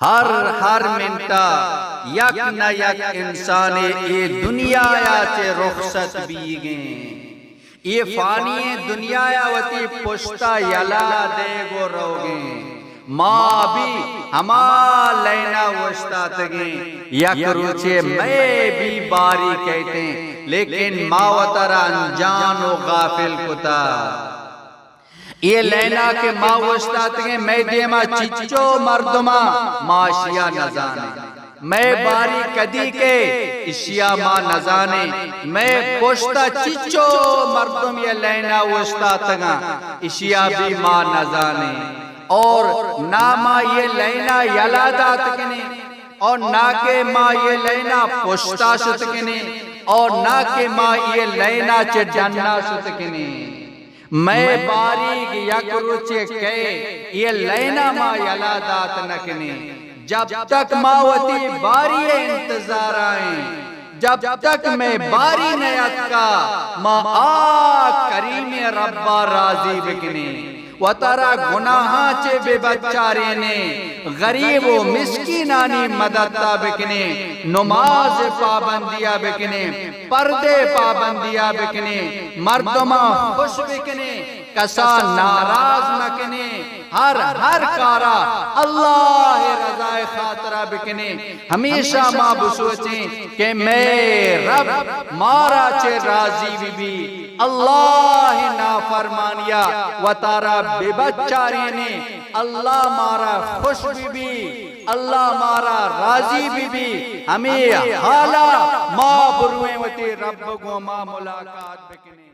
हर मिनटा यक न यक इंसाने ये दुनिया चे रुखसत बीगे ये फानी दुनिया वती पुश्ता यला देगो रोगे माँ भी हमा लेना वस्ता तगे यक रुचे मैं भी बारी कहते लेकिन मावतरा अनजान व गाफिल कुता ये लेना के माँ वस्तात के मैं देमा चिच्चो मर्दमा माशिया न जाने मैं बारी कदी के इशिया माँ न जाने मैं पोश्ता चिच्चो मर्दम ये लेना वस्तात गा इशिया भी माँ न जाने और ना माँ ये लेना यलादात के ने और ना के माँ ये लेना पोश्ता शुत के ने और ना के माँ ये लेना चे जन्ना शुत के ने मैं बारीक यकरुचे के ये लेना मा यलादात नकने जब तक मावती बारी इंतजार आए जब तक मैं बारी नयत का मा आ करीम रब्बा राजी बिकने व तारा गुनाह चे बेबच्चारे ने गरीब व मिस्कीनानी मददता बिकने नमाज पाबंदिया बिकने पर्दे पाबंदिया बिकने मर्दमा खुश बिकने कसा नाराज नकने हर कारा अल्लाह रज़ाए खातरा बिकने हमेशा माँ सोचे कि मैं रब मारा चे राजी भी अल्लाह ना फरमानिया व तारा बेबच्चारी ने अल्लाह मारा खुश भी अल्लाह मारा राजी भी हमें हाला माँ बुरुए वती रब को माँ मुलाकात बिकने।